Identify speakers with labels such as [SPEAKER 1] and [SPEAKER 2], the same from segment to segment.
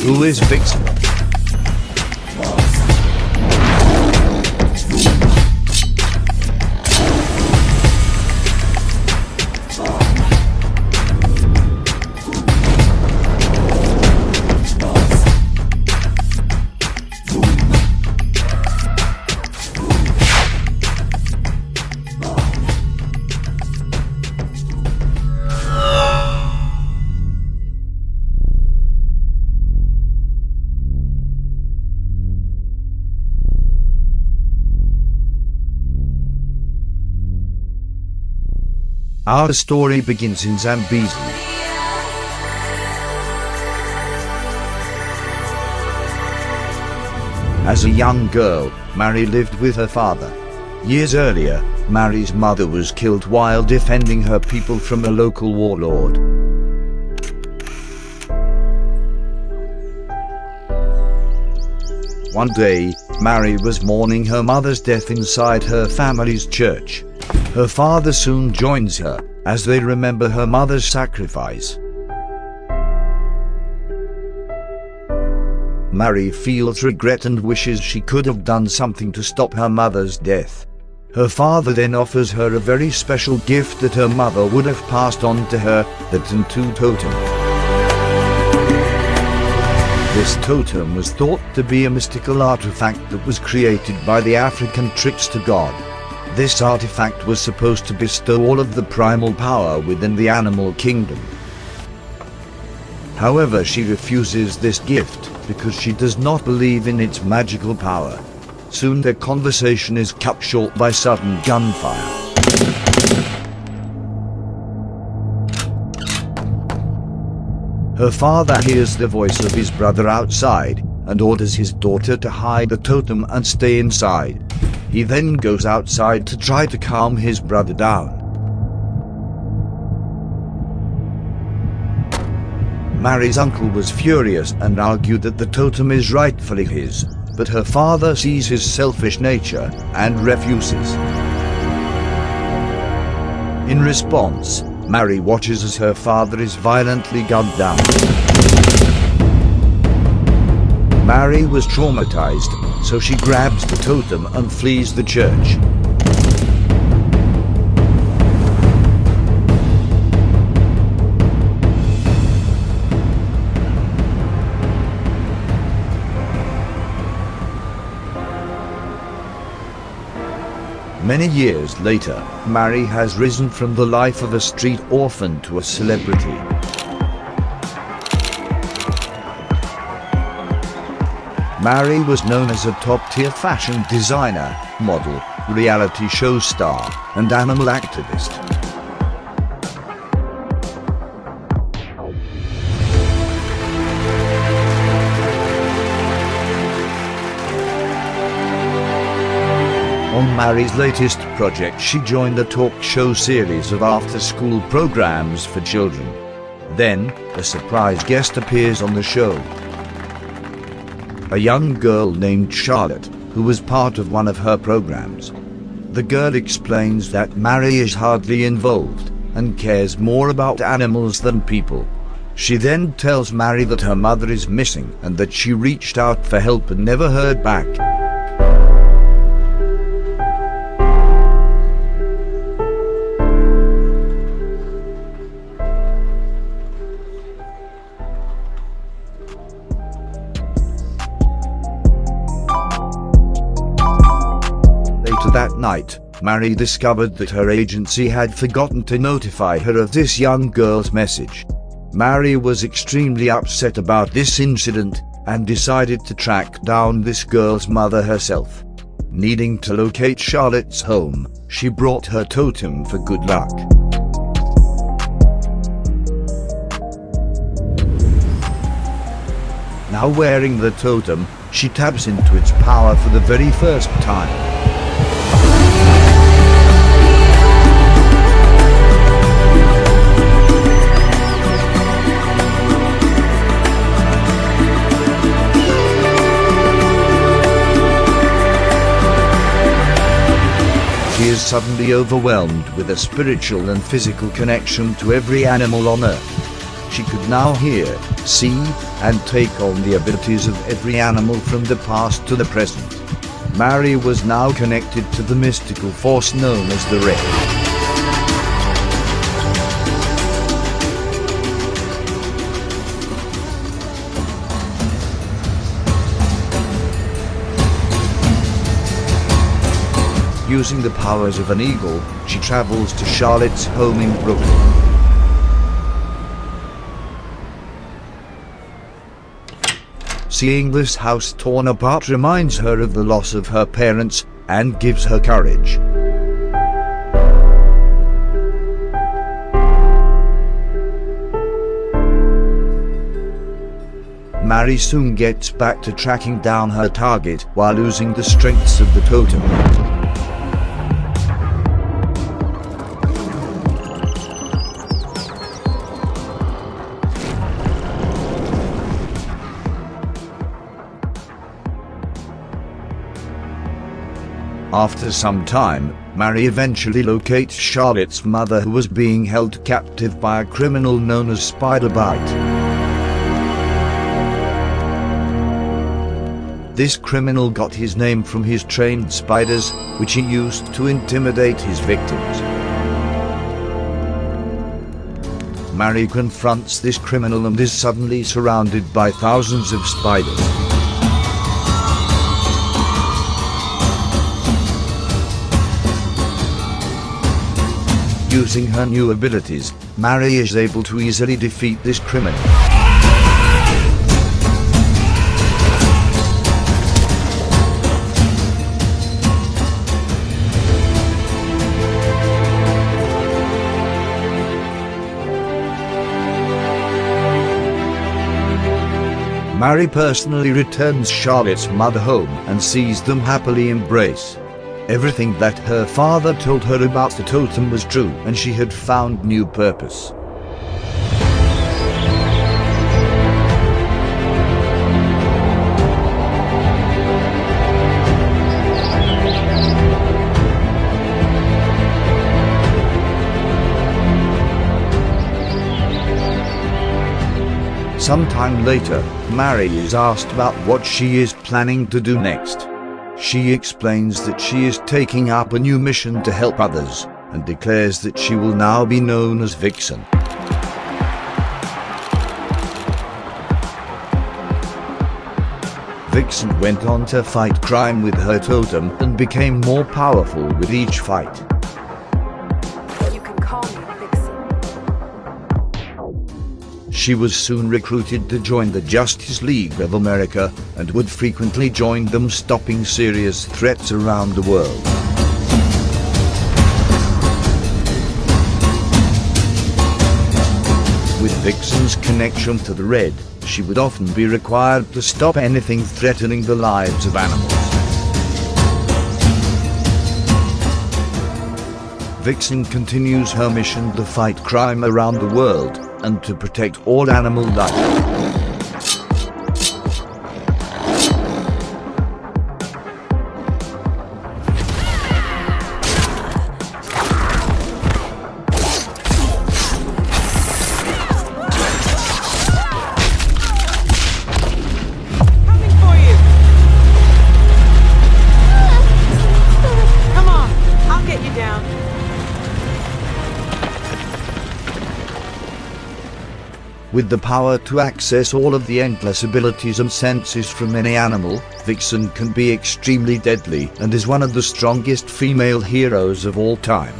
[SPEAKER 1] Who is Vixen? Our story begins in Zambezi. As a young girl, Mary lived with her father. Years earlier, Mary's mother was killed while defending her people from a local warlord. One day, Mary was mourning her mother's death inside her family's church. Her father soon joins her, as they remember her mother's sacrifice. Mary feels regret and wishes she could have done something to stop her mother's death. Her father then offers her a very special gift that her mother would have passed on to her, the Tantu Totem. This totem was thought to be a mystical artifact that was created by the African trickster god. This artifact was supposed to bestow all of the primal power within the animal kingdom. However, she refuses this gift because she does not believe in its magical power. Soon their conversation is cut short by sudden gunfire. Her father hears the voice of his brother outside and orders his daughter to hide the totem and stay inside. He then goes outside to try to calm his brother down. Mary's uncle was furious and argued that the totem is rightfully his, but her father sees his selfish nature and refuses. In response, Mary watches as her father is violently gunned down. Mary was traumatized, so she grabs the totem and flees the church. Many years later, Mary has risen from the life of a street orphan to a celebrity. Mary was known as a top-tier fashion designer, model, reality show star, and animal activist. On Mary's latest project, she joined a talk show series of after-school programs for children. Then, a surprise guest appears on the show. A young girl named Charlotte, who was part of one of her programs. The girl explains that Mary is hardly involved and cares more about animals than people. She then tells Mary that her mother is missing and that she reached out for help and never heard back. That night, Mary discovered that her agency had forgotten to notify her of this young girl's message. Mary was extremely upset about this incident and decided to track down this girl's mother herself. Needing to locate Charlotte's home, she brought her totem for good luck. Now wearing the totem, she taps into its power for the very first time. She is suddenly overwhelmed with a spiritual and physical connection to every animal on Earth. She could now hear, see, and take on the abilities of every animal from the past to the present. Mary was now connected to the mystical force known as the Red. Using the powers of an eagle, she travels to Charlotte's home in Brooklyn. Seeing this house torn apart reminds her of the loss of her parents and gives her courage. Mary soon gets back to tracking down her target while losing the strengths of the totem. After some time, Mary eventually locates Charlotte's mother, who was being held captive by a criminal known as Spiderbite. This criminal got his name from his trained spiders, which he used to intimidate his victims. Mary confronts this criminal and is suddenly surrounded by thousands of spiders. Using her new abilities, Mary is able to easily defeat this criminal. Mary personally returns Charlotte's mother home and sees them happily embrace. Everything that her father told her about the totem was true, and she had found new purpose. Sometime later, Mary is asked about what she is planning to do next. She explains that she is taking up a new mission to help others, and declares that she will now be known as Vixen. Vixen went on to fight crime with her totem and became more powerful with each fight.
[SPEAKER 2] You can call me Vixen.
[SPEAKER 1] She was soon recruited to join the Justice League of America and would frequently join them, stopping serious threats around the world. With Vixen's connection to the Red, she would often be required to stop anything threatening the lives of animals. Vixen continues her mission to fight crime around the world and to protect all animal life. With the power to access all of the endless abilities and senses from any animal, Vixen can be extremely deadly and is one of the strongest female heroes of all time.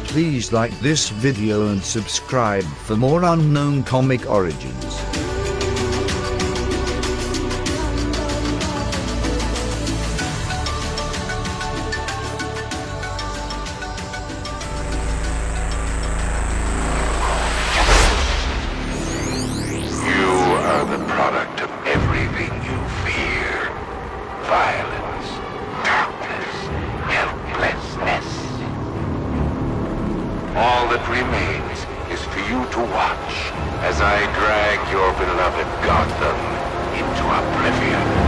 [SPEAKER 1] Please like this video and subscribe for more unknown comic origins.
[SPEAKER 3] Violence, darkness, helplessness. All that remains is for you to watch as I drag your beloved Gotham into oblivion.